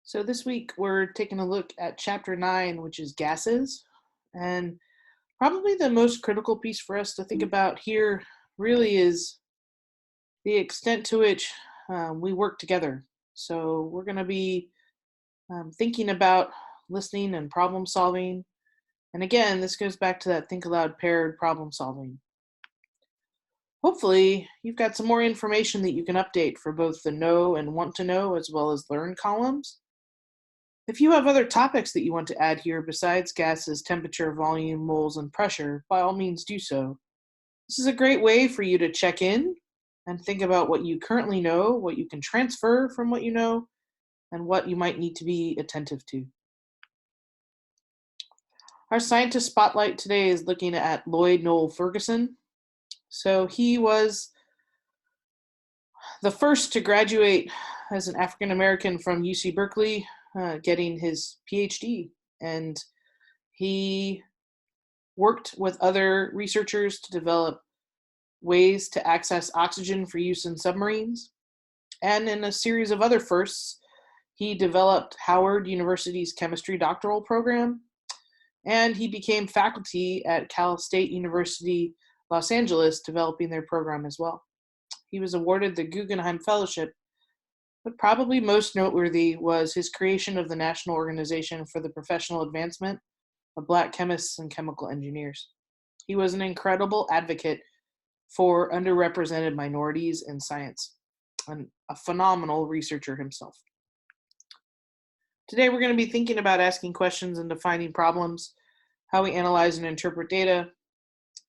So this week we're taking a look at chapter 9, which is gases. And probably the most critical piece for us to think about here really is the extent to which we work together. So we're going to be thinking about listening and problem solving. And again, this goes back to that think aloud paired problem solving. Hopefully, you've got some more information that you can update for both the know and want to know as well as learn columns. If you have other topics that you want to add here besides gases, temperature, volume, moles, and pressure, by all means do so. This is a great way for you to check in and think about what you currently know, what you can transfer from what you know, and what you might need to be attentive to. Our scientist spotlight today is looking at Lloyd Noel Ferguson. So he was the first to graduate as an African American from UC Berkeley, getting his PhD. And he worked with other researchers to develop ways to access oxygen for use in submarines. And in a series of other firsts, he developed Howard University's chemistry doctoral program, and he became faculty at Cal State University, Los Angeles, developing their program as well. He was awarded the Guggenheim Fellowship, but probably most noteworthy was his creation of the National Organization for the Professional Advancement of Black Chemists and Chemical Engineers. He was an incredible advocate for underrepresented minorities in science, and a phenomenal researcher himself. Today we're going to be thinking about asking questions and defining problems, how we analyze and interpret data,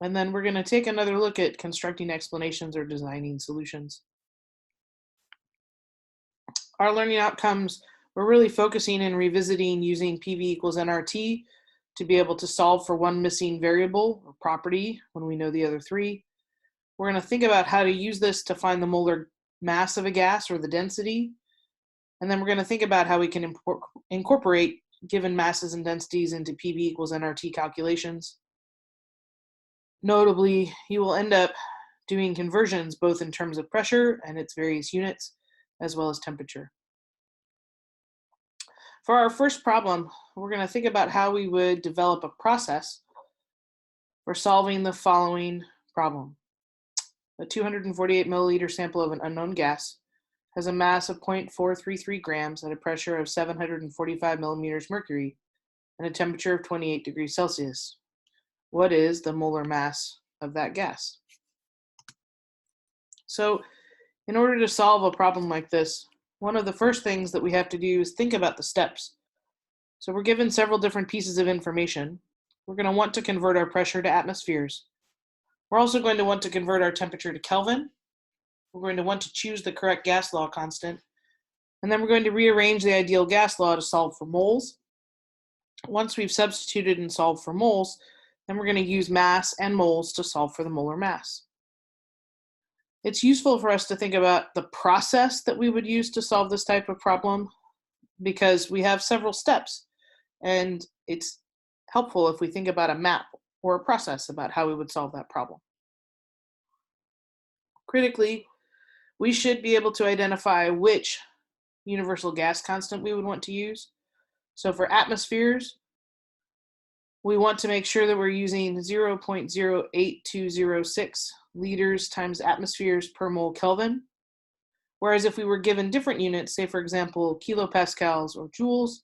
and then we're going to take another look at constructing explanations or designing solutions. Our learning outcomes, we're really focusing and revisiting using PV equals nRT to be able to solve for one missing variable or property when we know the other three. We're going to think about how to use this to find the molar mass of a gas or the density. And then we're going to think about how we can incorporate given masses and densities into PV equals nRT calculations. Notably, you will end up doing conversions both in terms of pressure and its various units, as well as temperature. For our first problem, we're going to think about how we would develop a process for solving the following problem. A 248 milliliter sample of an unknown gas has a mass of 0.433 grams at a pressure of 745 millimeters mercury and a temperature of 28 degrees Celsius. What is the molar mass of that gas? So, in order to solve a problem like this, one of the first things that we have to do is think about the steps. So we're given several different pieces of information. We're going to want to convert our pressure to atmospheres. We're also going to want to convert our temperature to Kelvin. We're going to want to choose the correct gas law constant. And then we're going to rearrange the ideal gas law to solve for moles. Once we've substituted and solved for moles, then we're going to use mass and moles to solve for the molar mass. It's useful for us to think about the process that we would use to solve this type of problem because we have several steps, and it's helpful if we think about a map or a process about how we would solve that problem. Critically, we should be able to identify which universal gas constant we would want to use. So for atmospheres, we want to make sure that we're using 0.08206 liters times atmospheres per mole Kelvin. Whereas if we were given different units, say for example, kilopascals or joules,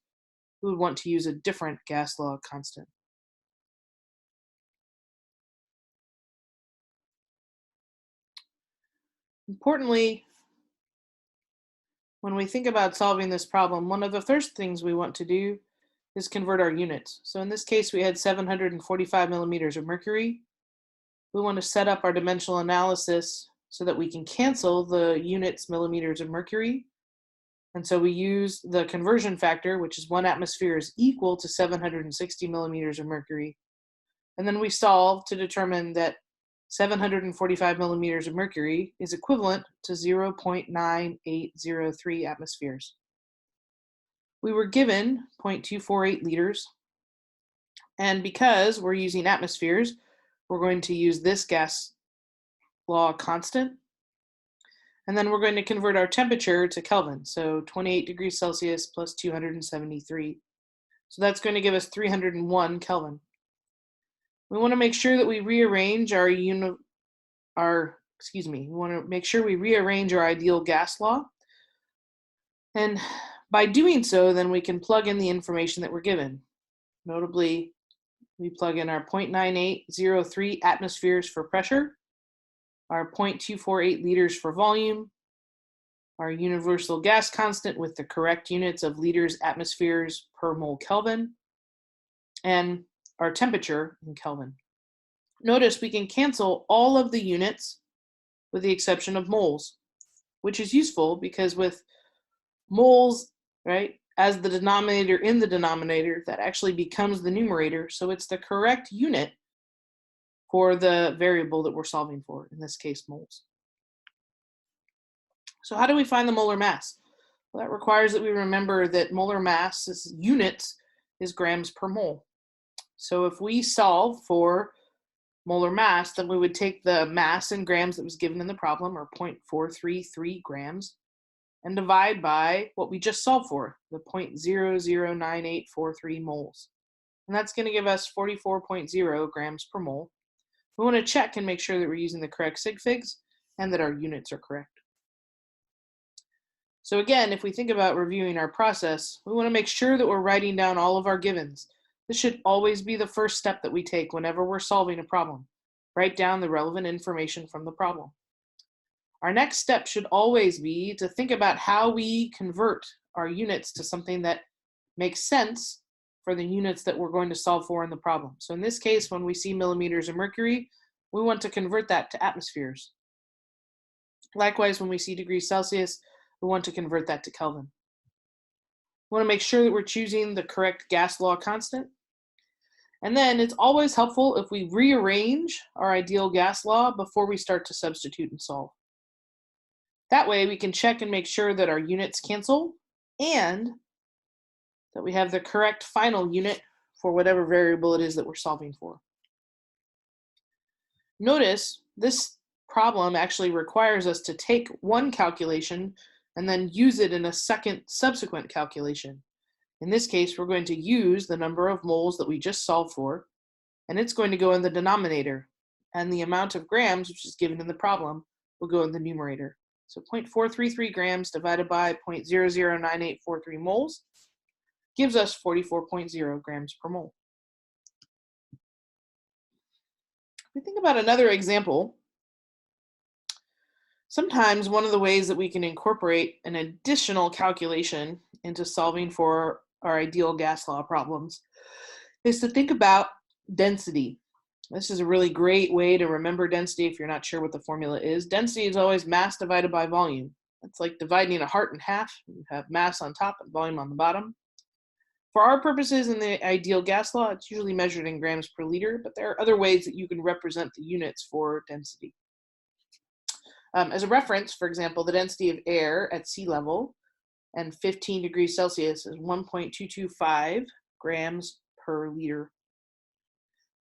we would want to use a different gas law constant. Importantly, when we think about solving this problem, one of the first things we want to do is convert our units. So in this case, we had 745 millimeters of mercury. We want to set up our dimensional analysis so that we can cancel the units millimeters of mercury. And so we use the conversion factor, which is 1 atmosphere is equal to 760 millimeters of mercury. And then we solve to determine that 745 millimeters of mercury is equivalent to 0.9803 atmospheres. We were given 0.248 liters, and because we're using atmospheres, we're going to use this gas law constant. And then we're going to convert our temperature to Kelvin. So 28 degrees Celsius plus 273. So that's going to give us 301 Kelvin. We want to make sure that we rearrange we want to make sure we rearrange our ideal gas law. And by doing so, then we can plug in the information that we're given. Notably, we plug in our 0.9803 atmospheres for pressure, our 0.248 liters for volume, our universal gas constant with the correct units of liters atmospheres per mole Kelvin, and our temperature in Kelvin. Notice we can cancel all of the units with the exception of moles, which is useful because with moles, right, as the denominator in the denominator, that actually becomes the numerator. So it's the correct unit for the variable that we're solving for, in this case, moles. So how do we find the molar mass? Well, that requires that we remember that molar mass is units is grams per mole. So if we solve for molar mass, then we would take the mass in grams that was given in the problem, or 0.433 grams, and divide by what we just solved for, the 0.009843 moles. And that's going to give us 44.0 grams per mole. We want to check and make sure that we're using the correct sig figs and that our units are correct. So again, if we think about reviewing our process, we want to make sure that we're writing down all of our givens. This should always be the first step that we take whenever we're solving a problem. Write down the relevant information from the problem. Our next step should always be to think about how we convert our units to something that makes sense for the units that we're going to solve for in the problem. So in this case, when we see millimeters of mercury, we want to convert that to atmospheres. Likewise, when we see degrees Celsius, we want to convert that to Kelvin. We want to make sure that we're choosing the correct gas law constant. And then it's always helpful if we rearrange our ideal gas law before we start to substitute and solve. That way we can check and make sure that our units cancel and that we have the correct final unit for whatever variable it is that we're solving for. Notice this problem actually requires us to take one calculation and then use it in a second subsequent calculation. In this case, we're going to use the number of moles that we just solved for, and it's going to go in the denominator, and the amount of grams, which is given in the problem, will go in the numerator. So 0.433 grams divided by 0.009843 moles gives us 44.0 grams per mole. If we think about another example, sometimes one of the ways that we can incorporate an additional calculation into solving for our ideal gas law problems is to think about density. This is a really great way to remember density if you're not sure what the formula is. Density is always mass divided by volume. It's like dividing a heart in half. You have mass on top and volume on the bottom. For our purposes in the ideal gas law, it's usually measured in grams per liter, but there are other ways that you can represent the units for density. As a reference, for example, the density of air at sea level and 15 degrees Celsius is 1.225 grams per liter.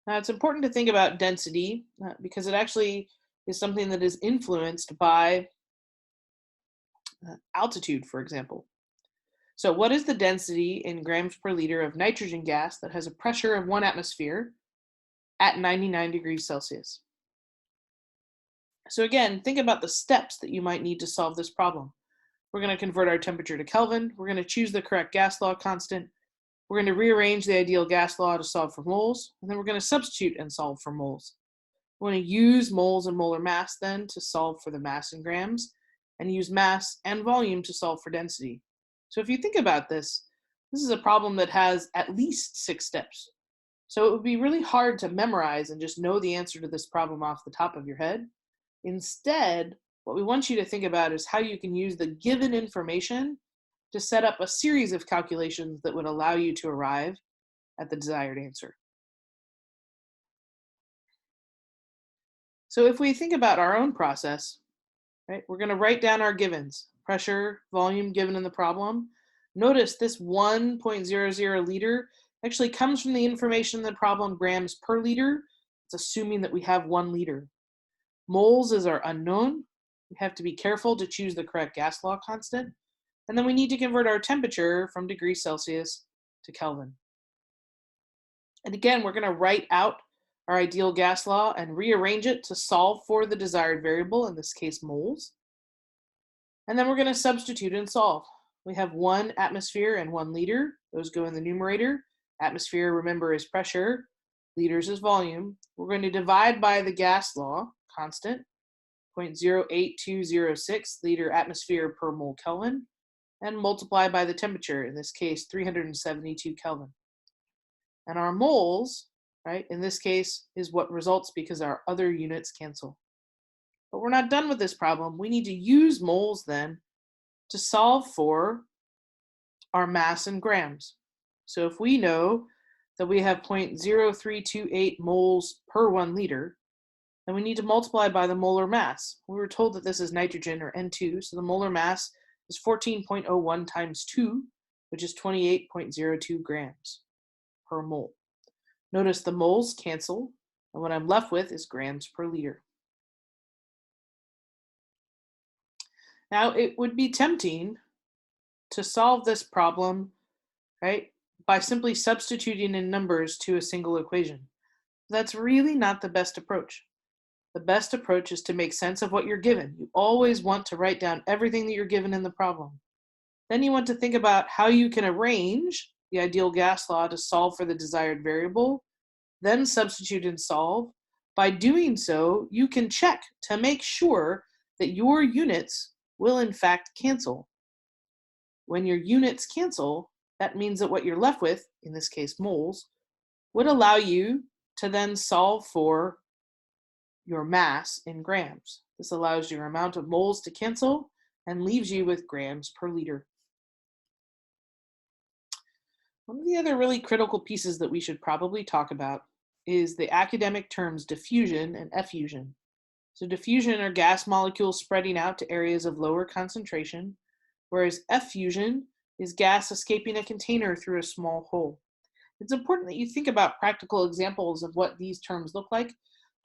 Now, it's important to think about density because it actually is something that is influenced by altitude, for example. So what is the density in grams per liter of nitrogen gas that has a pressure of 1 atmosphere at 99 degrees Celsius? So again, think about the steps that you might need to solve this problem. We're going to convert our temperature to Kelvin. We're going to choose the correct gas law constant. We're going to rearrange the ideal gas law to solve for moles, and then we're going to substitute and solve for moles. We're going to use moles and molar mass then to solve for the mass in grams, and use mass and volume to solve for density. So if you think about this, this is a problem that has at least 6 steps. So it would be really hard to memorize and just know the answer to this problem off the top of your head. Instead, what we want you to think about is how you can use the given information to set up a series of calculations that would allow you to arrive at the desired answer. So if we think about our own process, right, we're going to write down our givens, pressure, volume given in the problem. Notice this 1.00 liter actually comes from the information in the problem grams per liter. It's assuming that we have 1 liter. Moles is our unknown. We have to be careful to choose the correct gas law constant. And then we need to convert our temperature from degrees Celsius to Kelvin. And again, we're going to write out our ideal gas law and rearrange it to solve for the desired variable, in this case moles. And then we're going to substitute and solve. We have 1 atmosphere and 1 liter. Those go in the numerator. Atmosphere, remember, is pressure. Liters is volume. We're going to divide by the gas law constant, 0.08206 liter atmosphere per mole Kelvin, and multiply by the temperature, in this case 372 Kelvin. And our moles, right, in this case, is what results because our other units cancel. But we're not done with this problem. We need to use moles then to solve for our mass in grams. So if we know that we have 0.0328 moles per 1 liter, then we need to multiply by the molar mass. We were told that this is nitrogen, or N2, so the molar mass is 14.01 times 2, which is 28.02 grams per mole. Notice the moles cancel, and what I'm left with is grams per liter. Now, it would be tempting to solve this problem, right, by simply substituting in numbers to a single equation. That's really not the best approach. The best approach is to make sense of what you're given. You always want to write down everything that you're given in the problem. Then you want to think about how you can arrange the ideal gas law to solve for the desired variable, then substitute and solve. By doing so, you can check to make sure that your units will in fact cancel. When your units cancel, that means that what you're left with, in this case moles, would allow you to then solve for your mass in grams. This allows your amount of moles to cancel and leaves you with grams per liter. One of the other really critical pieces that we should probably talk about is the academic terms diffusion and effusion. So diffusion are gas molecules spreading out to areas of lower concentration, whereas effusion is gas escaping a container through a small hole. It's important that you think about practical examples of what these terms look like,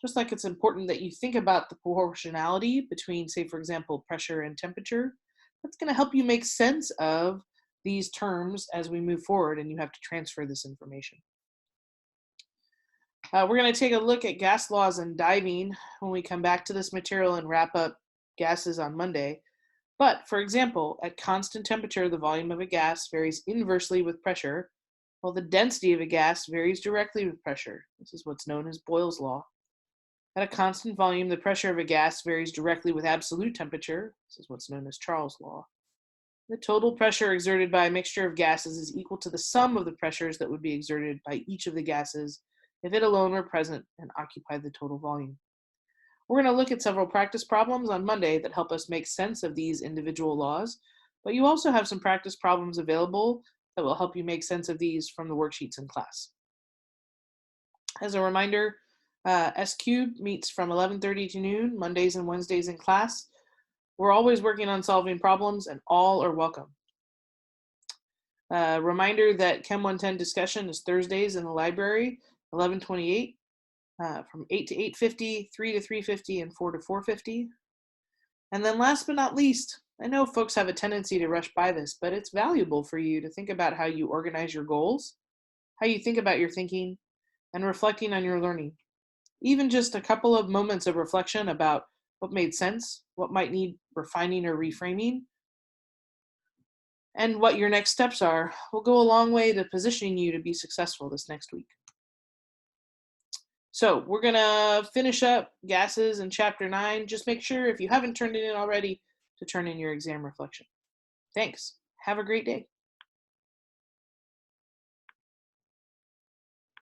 just like it's important that you think about the proportionality between, say, for example, pressure and temperature. That's going to help you make sense of these terms as we move forward and you have to transfer this information. We're going to take a look at gas laws and diving when we come back to this material and wrap up gases on Monday. But for example, at constant temperature, the volume of a gas varies inversely with pressure, while the density of a gas varies directly with pressure. This is what's known as Boyle's law. At a constant volume, the pressure of a gas varies directly with absolute temperature. This is what's known as Charles' law. The total pressure exerted by a mixture of gases is equal to the sum of the pressures that would be exerted by each of the gases if it alone were present and occupied the total volume. We're going to look at several practice problems on Monday that help us make sense of these individual laws, but you also have some practice problems available that will help you make sense of these from the worksheets in class. As a reminder, S-Cube meets from 11:30 to noon, Mondays and Wednesdays in class. We're always working on solving problems and all are welcome. Reminder that Chem 110 discussion is Thursdays in the library, 11:28, from 8 to 8:50, 3 to 3:50, and 4 to 4:50. And then last but not least, I know folks have a tendency to rush by this, but it's valuable for you to think about how you organize your goals, how you think about your thinking, and reflecting on your learning. Even just a couple of moments of reflection about what made sense, what might need refining or reframing, and what your next steps are will go a long way to positioning you to be successful this next week. So we're going to finish up gases in chapter 9. Just make sure, if you haven't turned it in already, to turn in your exam reflection. Thanks. Have a great day.